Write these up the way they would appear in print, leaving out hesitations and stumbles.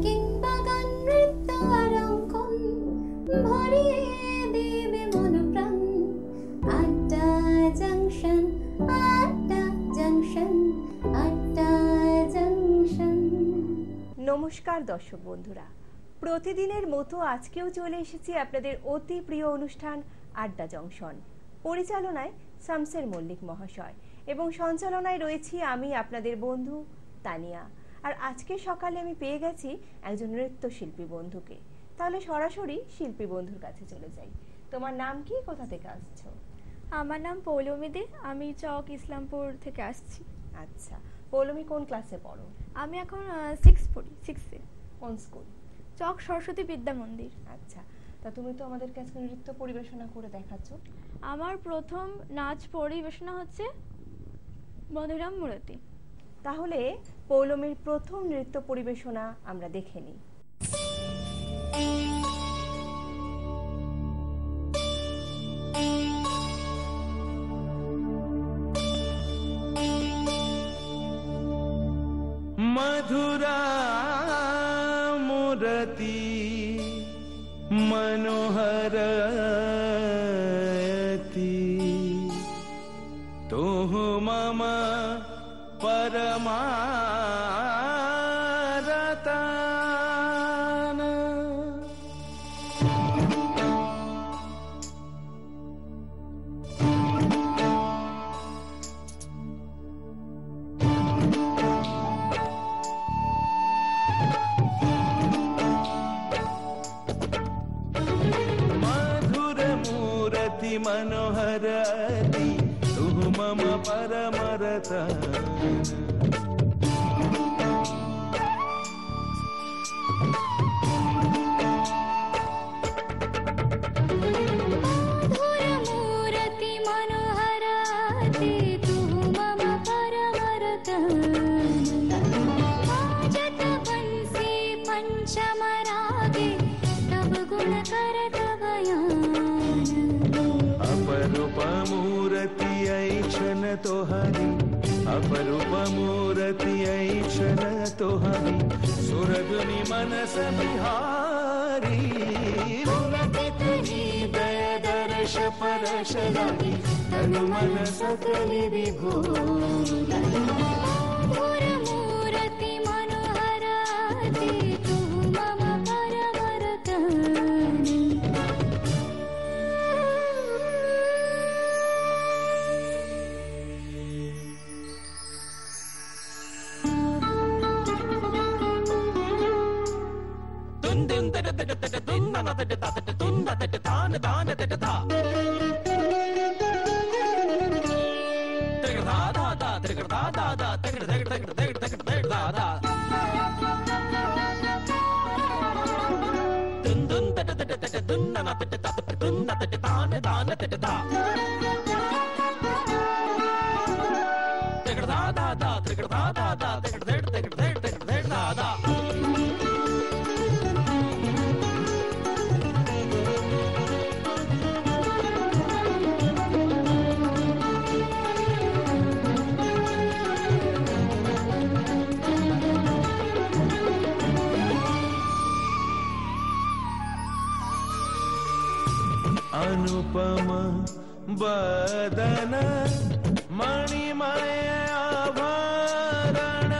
কিংবা গান নৃত্য আর অঙ্কন ভরিয়ে দেবে মন প্রাণ। আড্ডা জাংশন, আড্ডা জাংশন, আড্ডা জাংশন। নমস্কার দর্শক বন্ধুরা, প্রতিদিনের মতো আজকেও চলে এসেছি আপনাদের অতি প্রিয় অনুষ্ঠান আড্ডা জংশন। পরিচালনায় শামসের মল্লিক মহাশয় এবং সঞ্চালনায় রয়েছি আমি আপনাদের বন্ধু তানিয়া। আর আজকে সকালে আমি পেয়ে গেছি একজন নৃত্যশিল্পী বন্ধুকে। তাহলে সরাসরি শিল্পী বন্ধুর কাছে চলে যাই। তোমার নাম কি, কোথা থেকে আসছো? আমার নাম পৌলমী দে, আমি চক ইসলামপুর থেকে আসছি। আচ্ছা, পৌলমী কোন ক্লাসে পড়ো? আমি এখন 6 পড়ি, 6-এ। কোন স্কুল? চক সরস্বতী বিদ্যা মন্দির। আচ্ছা, তা তুমি তো আমাদেরকে আজকে নৃত্য পরিবেশনা করে দেখাচ্ছ। আমার প্রথম নাচ পরিবেশনা হচ্ছে মধুরাম মূরতি। তাহলে পৌলমীর প্রথম নৃত্য পরিবেশনা আমরা দেখে নিই। मधुरा मूर्ति मनोहरति तुह मम परमारतान। मनोहरति तुह मम परमरतान। मधुरमूर्ति मनोहरति तुह मम परमरतान। बाजत बंसी पंचमरागे तब गुण करत बयान। अपरूप मूर्ति ऐक्षण तोहरी, अपरूप मूर्ति ऐक्षण तोहरी सुरगुनि मनस बिहारी। पुलकित हृदय दर्श परश लगी तनु मन सकलि विभोर। मधुरमूर्ति मनोहरति तुह मम परमरतान। अनुपम बदन मणिमय आभरण।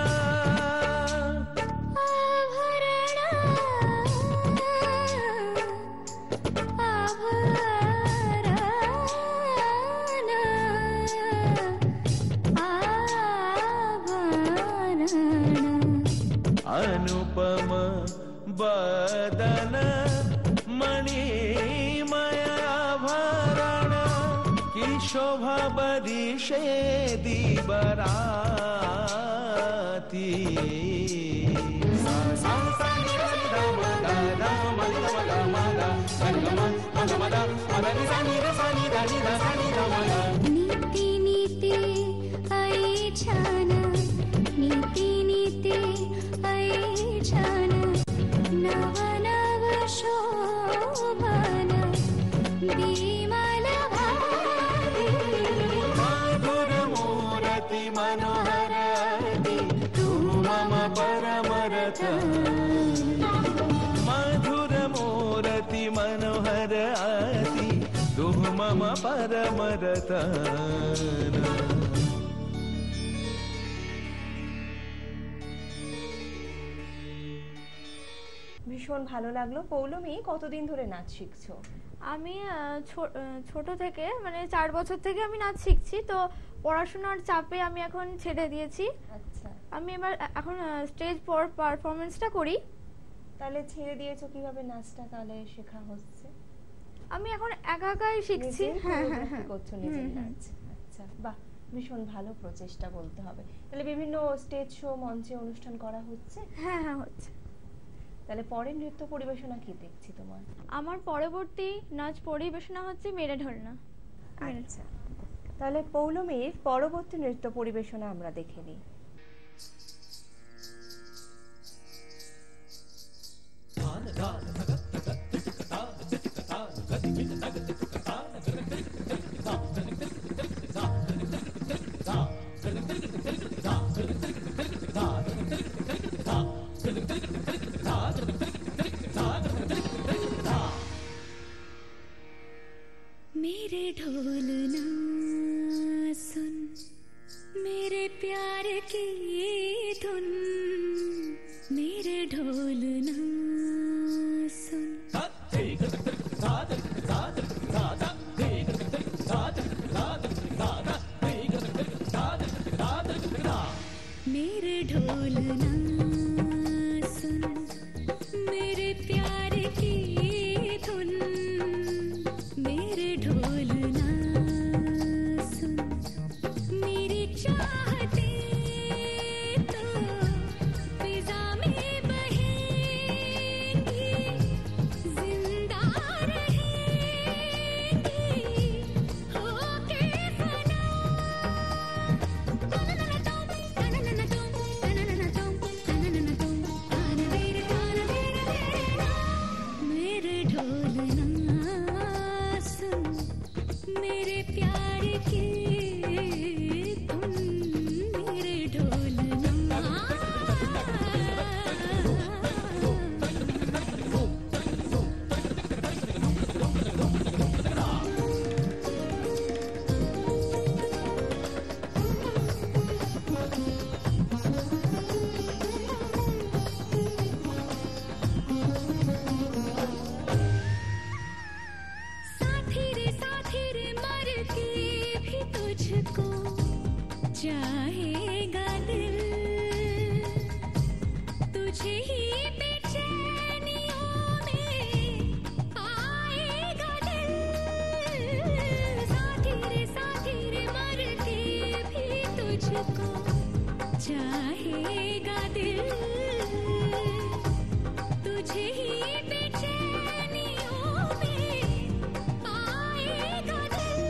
अनुपम बदन मणिमय आभरण की शोभा बरिशे दीबराती। नीति नीति ऐछन, नीति नीति ऐछन, नव नव शोभन विमल भाति। मधुरमूर्ति मनोहरति तुह मम परमरतान। मम परमरताना। ভীষণ ভালো লাগলো। পৌলমী, কতদিন ধরে নাচ শিখছো? আমি ছোট থেকে মানে 4 বছর থেকে আমি নাচ শিখছি। তো পড়াশোনার চাপে আমি এখন ছেড়ে দিয়েছি। আচ্ছা, আমি এখন স্টেজ পারফরমেন্সটা করি। তাহলে ছেড়ে দিয়েছো কিভাবে নাচটা তাহলে শেখা হচ্ছে? আমি এখন একা একাই শিখছি। নিজেই হ্যাঁ choreography হ্যাঁ করছো নিজের নাচ। আচ্ছা, বাহ, ভীষণ ভালো প্রচেষ্টা বলতে হবে। তাহলে বিভিন্ন স্টেজ শো, মঞ্চে অনুষ্ঠান করা হচ্ছে? হ্যাঁ হ্যাঁ হচ্ছে। তাহলে পরের নৃত্য পরিবেশনা কি দেখছি তোমার? আমার পরবর্তী নাচ পরিবেশনা হচ্ছে মেরে ঢোলনা। আচ্ছা, তাহলে পৌলমীর পরবর্তী নৃত্য পরিবেশনা আমরা দেখে নিই। मेरे ढोलना सुन, मेरे प्यार की धुन, मेरे ढोलना सुन। मेरे ढोलना सुन, मेरे प्यार की धुन, मेरे ढोलना सुन। मेरी चाहते तो फिजा में बहेंगी, जिंदा रहेंगी होके फना। मेरे ढोलना सुन, मेरे प्यार की धुन, मेरे ढोलना। साथी रे मर के भी तुझको चाहेगा दिल, तुझे ही बेचैनियों में पाएगा दिल। साथी रे मर के भी तुझको चाहेगा दिल, तुझे ही बेचैनियों में पाएगा दिल।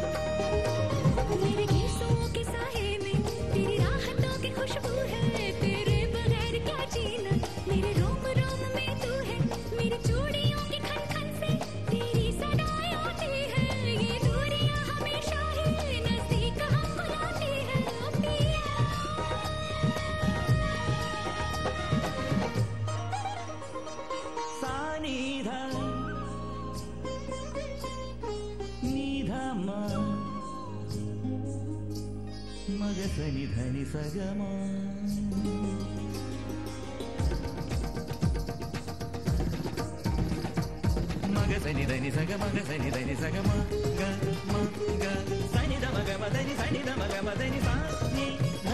मेरे गीतों के साए में तेरी राहतों की खुशबू है, तेरे बगैर क्या जीना। मेरे रोम रोम में तू है, मेरी चूड़ियों की खन खन से तेरी सदाएं आती है। ये दूरियां हमेशा ही नजदीक हम बुलाती है। ओ पिया, सानिधा निधम मग सनि धनि सगम मग सनि धनि सग मग सनि धनि सगम ग म ग सनि ध मग म धनि सनि ध मग म धनि सा नि ध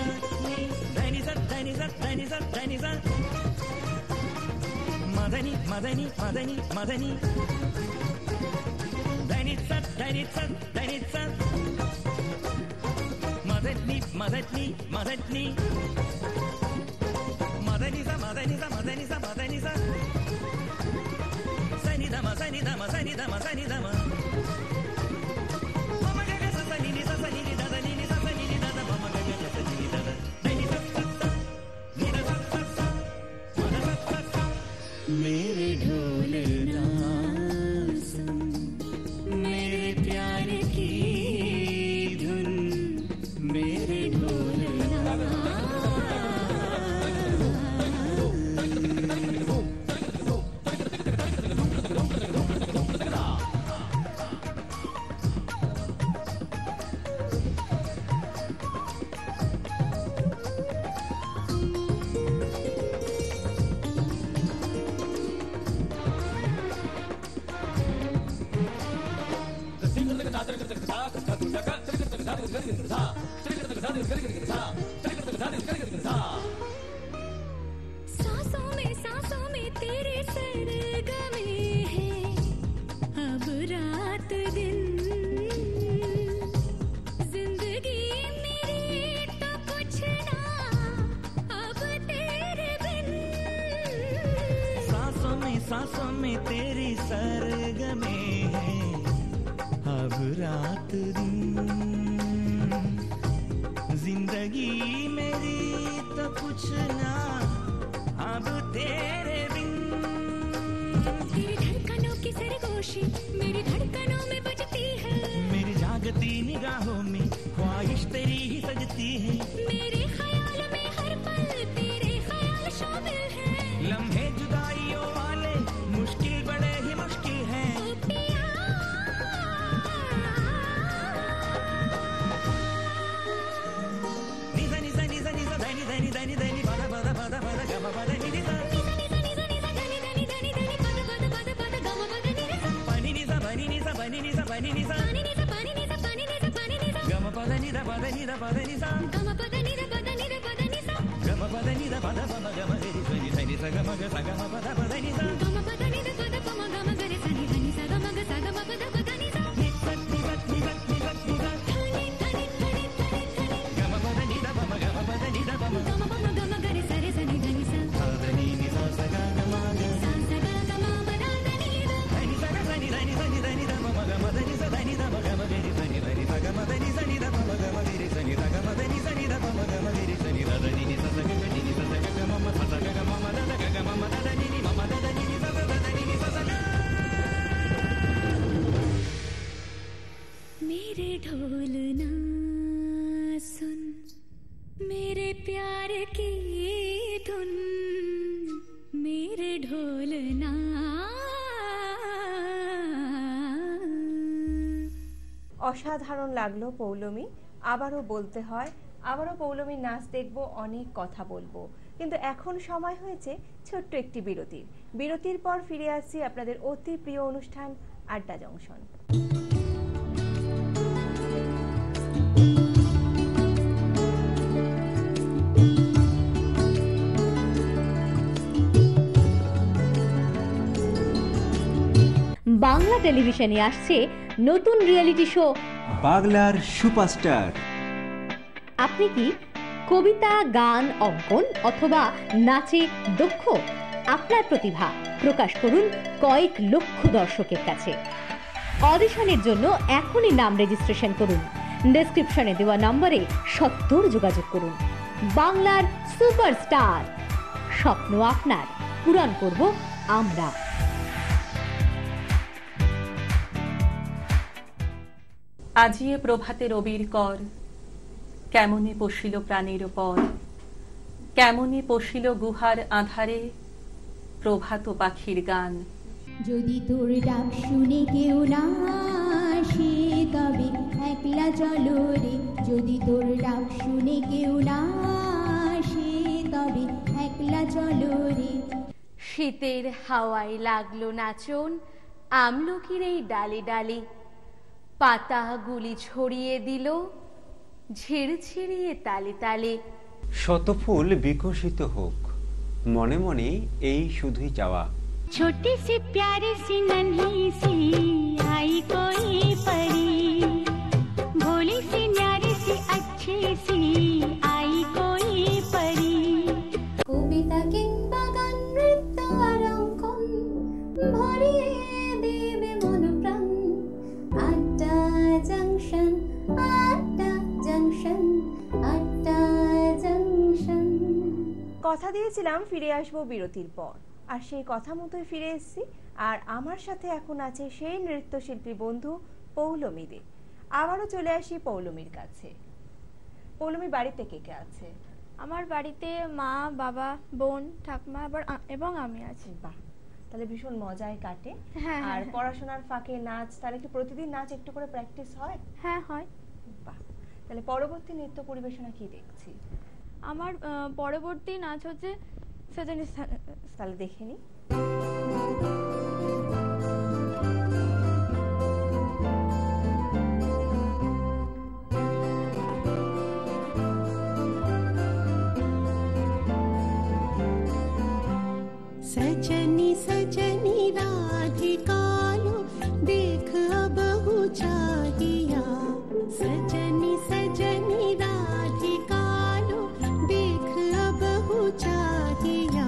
नि धनि स धनि स धनि स धनि स मदनी मदनी मदनी मदनी धनित्सा धनित्सा धनित्सा मदनी मदनी मदनी मदनी सा मदनी सा मदनी सा मदनी सा सनि धम सनि धम सनि धम सनि धम मम गग स सनि नि स सनि नि ध ध नि नि स सनि नि ध ध मम गग स सनि नि ध ध धनि स स स नि ध स स स मद स स स। मेरे ढोलना सुन, मेरे प्यार की धुन, मेरे ढोलना। सांसों में तेरे सरगमे हैं अब रात दिन जिंदगी मेरी तो कुछ ना अब तेरे बिन सांसों में तेरी सरगमे हैं अब रात दिन जिंदगी मेरी तो कुछ ना अब तेरे बिन तेरी धड़कनों की सरगोशी मेरी धड़कनों में बजती है मेरी जागती निगाहों में ख्वाहिश तेरी ही सजती है मेरे ख्याल में हर पल तेरे ख्याल शामिल है लम्हे जुदाइयों वाले मुश्किल बड़े ही मुश्किल हैं ओ पिया निजा निजा निजा निजा धनी धनी धनी धनी पदा पदा पदा पदा गम पदा निजा pani niza pani niza pani niza pani niza gama pada niza pada niza pada niza gama pada niza pada pada pada gama gari sani sani sa gama ga sa gama pada pada niza gama pada niza pada pama gama gari sani sani sa gama ga sa gama pada pada niza niza niza niza niza niza gama pada niza pama gama pada niza pama gama pama gama gari sare sani gani sa pada ni niza sa gama ga sa gama pada niza sani sa sani sani sani sani da pama gama pada niza sani da pama gama gari sani sani sa gama pada niza ni da pama gama gari sani sa gama pada niza ni da pama gama gari sani da ni ni sa sa ga ni ni sa sa ga mama sa sa ga mama da ga mama da ni ni mama da ni ni sa sa da ni ni sa sa ga मेरे ढोलना सुन मेरे प्यार की धुन मेरे ढोलना অসাধারণ লাগলো পৌলমী। আবারও বলতে হয়, আবারও পৌলমীর নাচ দেখবো, অনেক কথা বলবো, কিন্তু এখন সময় হয়েছে ছোট্ট একটি বিরতির। বিরতির পর ফিরে আসছি আপনাদের অতি প্রিয় অনুষ্ঠান আড্ডা জংশন। বাংলা টেলিভিশনে আসছে নতুন রিয়েলিটি শো বাংলার সুপারস্টার। আপনি কি কবিতা, গান, অঙ্কন অথবা নাচে দক্ষ? আপনার প্রতিভা প্রকাশ করুন কয়েক লক্ষ দর্শকের কাছে। অডিশনের জন্য এখনই নাম রেজিস্ট্রেশন করুন। ডেসক্রিপশনে দেওয়া নম্বরে সত্বর যোগাযোগ করুন। বাংলার সুপারস্টার, স্বপ্ন আপনার, পূরণ করব আমরা। আজিয়ে প্রভাতে রবির কর, কেমনে পশিল প্রাণের পর, কেমনে পশিল গুহার আধারে প্রভাত পাখির গান। যদি তোর ডাক শুনে কেউ না আসে তবে একলা চলো রে, যদি তোর ডাক শুনে কেউ না আসে তবে একলা চলো রে। শীতের হাওয়ায় লাগলো নাচন আমলকির এই ডালে ডালে, পাতাগুলি ছড়িয়ে দিল ঝিরঝিরিয়ে তালে তালে। শত ফুল বিকশিত হোক, মনে মনে এই শুধুই চাওয়া। छोटी सी प्यारी सी नन्ही सी आई कोई परी, भोली सी न्यारी सी अच्छी सी आई कोई परी। কবিতা কিংবা গান, নৃত্য আর অঙ্কন ভরিয়ে দেবে মন প্রাণ। আড্ডা জংশন, আড্ডা জংশন, আড্ডা জংশন। কথা দিয়েছিলাম ফিরে আসবো বিরতির পর, আর সেই কথা মতোই ফিরে এসেছি। আর আমার সাথে এখন আছে সেই নৃত্যশিল্পী বন্ধু পৌলমী দে। আবারও চলে আসি পৌলমীর কাছে। পৌলমী, বাড়িতে কে কে আছে? আমার বাড়িতে মা, বাবা, বোন, ঠাকুমা এবং আমি আছি। বাহ, তাহলে ভীষণ মজায় কাটে। হ্যাঁ, আর হ্যাঁ। পড়াশোনার ফাঁকে নাচ, তাহলে কি প্রতিদিন নাচ একটু করে প্র্যাকটিস হয়? হ্যাঁ, হয়। বাহ, তাহলে পরবর্তী নৃত্য পরিবেশনা কি দেখছি? আমার পরবর্তী নাচ হচ্ছে সজনী। তাহলে দেখে নি। सजनी सजनी राधिकालो देख अबहु चाहिया सजनी सजनी राधिकालो देख अबहु चाहिया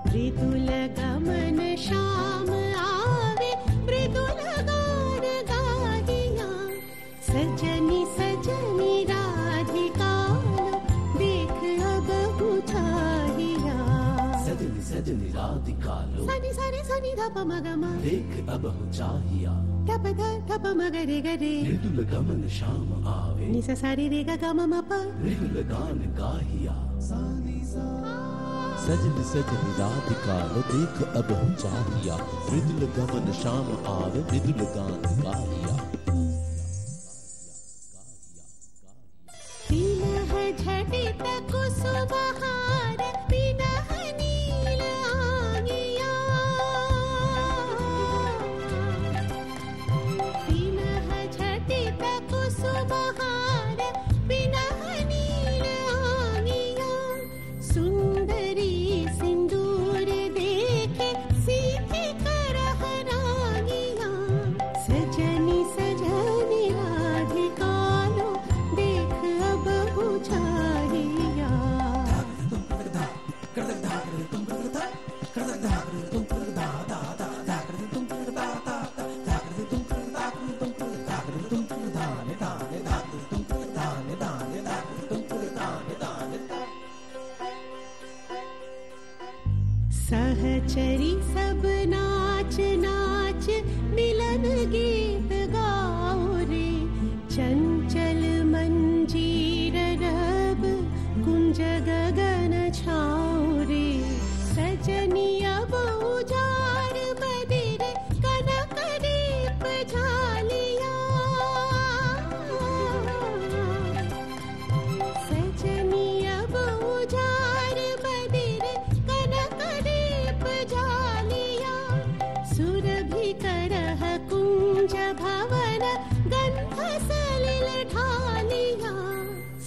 मृदुल गमन श्याम आवे मृदुल गान गाहिया सजनी सजनी राधिकालो देख अबहु चाहिया सजनी सजनी राधिकालो सनी सनी सनी धप मगमा देख अबहु चाहिया धप ध धप मगरे गरे मृदुल गमन श्याम आवे निस सारी रे ग गम म प मृदुल गान गाहिया सजनी सजनी राधिकालो देख अबहु चाहिया मृदुल गमन श्याम आवे मृदुल गान गाहिया पीनह झटित कुसुमहार पीनह नील आंगिया पीनह झटित कुसुमहार पीनह नील आंगिया सुंदरी सिंदूर देखे सीते करह रागिया सजनी सजनी राधिकालो देख अबहु चाहिया सहचरी सब नाच नाच मिलन गीत गाओ रे चंचल मंजीर रब कुंज गगन छाओ रे सजनी अब उजाड़ बदिर कनक दीप झालिया सजनी अब उजाड़ बदिर कनक दीप झालिया सुरभि करह कुंज भवन गंध सलिल ढालिया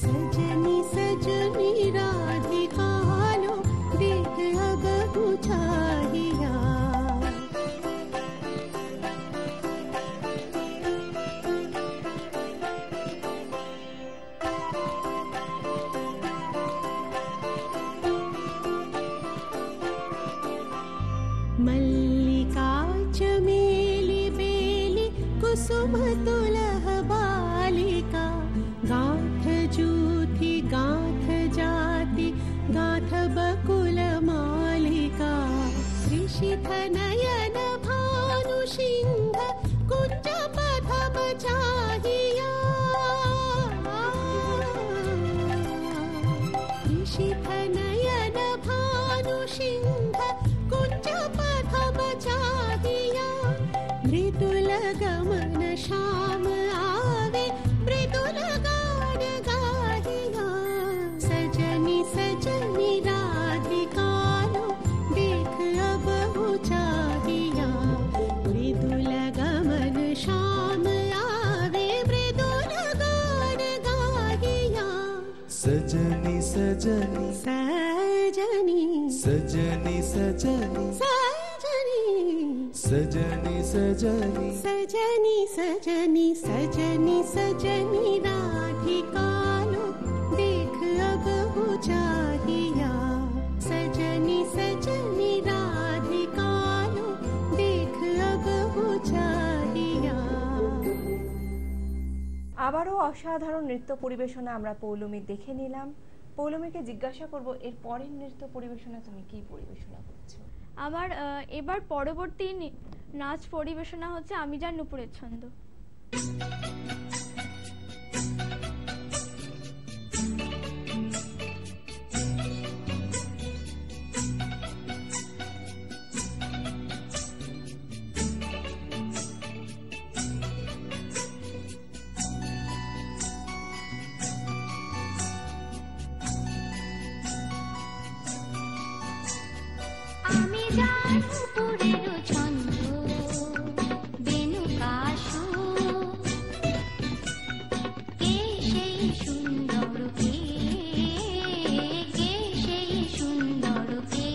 सजनी सजनी राधिकालो देख अबहु चाहिया मल्लिका चमेली बेली कुसुम तुलह बालिका गांठ जूथी गांठ जाति गांठ बकुल मालिका ऋषिथ नयन भानु सिंह कुंज पथम चाहिया ऋषिथ नयन भानु सिंह कुंज पथम चाहिया मृदुल गमन श्याम आवे मृदुल गान गाहिया सजनी सजनी राधिकालो देख अबहु चाहिया मृदुल गमन श्याम आवे मृदुल गान गाहिया सजनी सजनी सजनी सजनी सजनी सजनी सजनी सजनी सजनी सजनी सजनी सजनी राधिकालो देख अबहु चाहिया सजनी सजनी राधिकालो देख अबहु चाहिया আবারও অসাধারণ নৃত্য পরিবেশনা আমরা পৌলমী দেখে নিলাম। পৌলমীকে জিজ্ঞাসা করব এর পরের নৃত্য পরিবেশনা তুমি কি পরিবেশনা করছো? আমার এবার পরবর্তী নাচ পরিবেশনা হচ্ছে আমি যার নুপুরের ছন্দ। আমি যার নুপুরের ছন্দ বেনু কাশু কে সেই সুন্দর কে সেই সুন্দর কে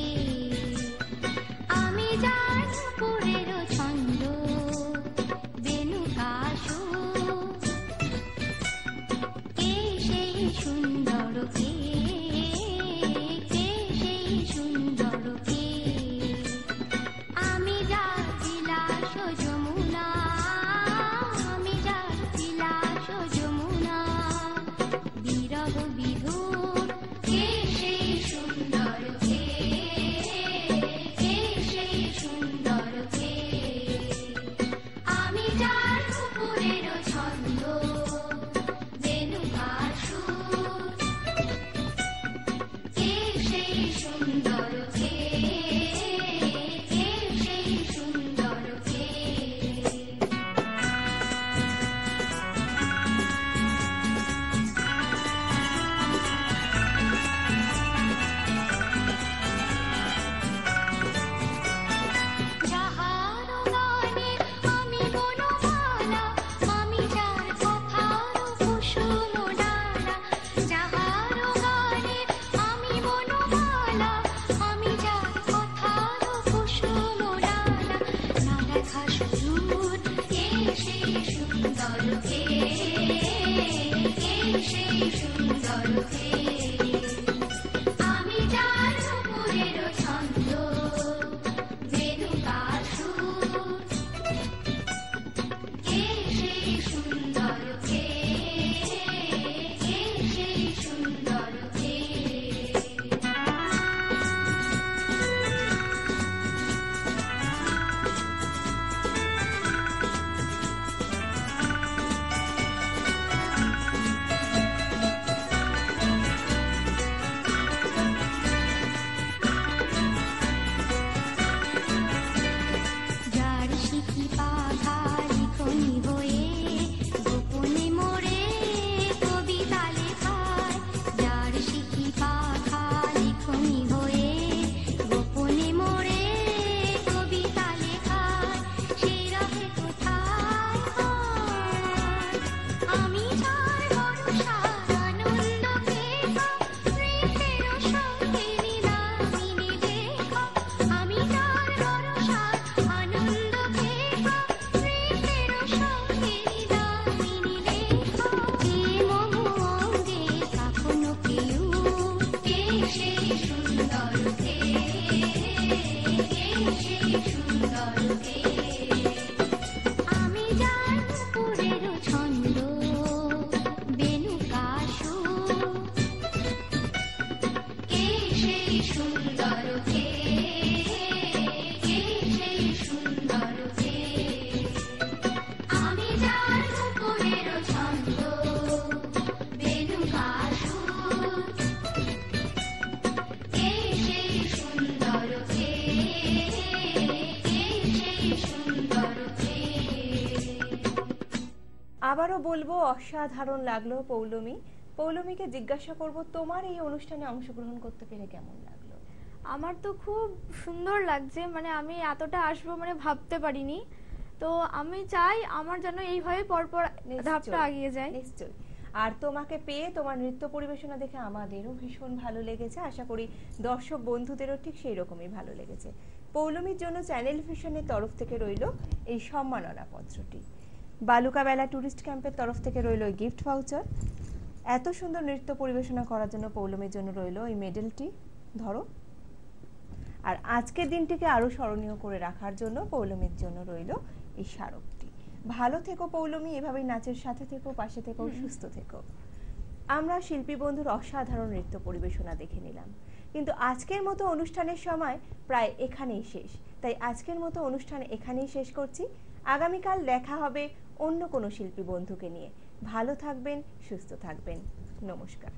আবারও বলবো অসাধারণ লাগলো পৌলমী। পৌলমীকে জিজ্ঞাসা করব তোমার এই অনুষ্ঠানে অংশগ্রহণ করতে পেরে কেমন লাগলো? আমার তো খুব সুন্দর লাগছে, মানে আমি এতটা আসবো মানে ভাবতে পারিনি। তো আমি চাই আমার যেন এইভাবে পরপর ধাপটা এগিয়ে যায়। নিশ্চয়ই। আর তোমাকে পেয়ে তোমার নৃত্য পরিবেশনা দেখে আমাদেরও ভীষণ ভালো লেগেছে, আশা করি দর্শক বন্ধুদেরও ঠিক সেই রকমই ভালো লেগেছে। পৌলমীর জন্য চ্যানেল ভিশনের তরফ থেকে রইল এই সম্মাননা পত্রটি, বালুকা বেলা ট্যুরিস্ট ক্যাম্পের তরফ থেকে রইল ওই গিফট ভাউচার, এত সুন্দর নৃত্য পরিবেশনা করার জন্য পৌলমীর জন্য রইল ওই মেডেলটি, ধরো। আর আজকের দিনটিকে আরো স্মরণীয় করে রাখার জন্য পৌলমীর জন্য রইল এই স্মারকটি। ভালো থেকো পৌলমী, এভাবেই নাচের সাথে থেকো, পাশে থেকো, সুস্থ থেকো। আমরা শিল্পী বন্ধুর অসাধারণ নৃত্য পরিবেশনা দেখে নিলাম, কিন্তু আজকের মতো অনুষ্ঠানের সময় প্রায় এখানেই শেষ। তাই আজকের মতো অনুষ্ঠান এখানেই শেষ করছি। আগামীকাল দেখা হবে অন্য কোনো শিল্পী বন্ধুকে নিয়ে। ভালো থাকবেন, সুস্থ থাকবেন। নমস্কার।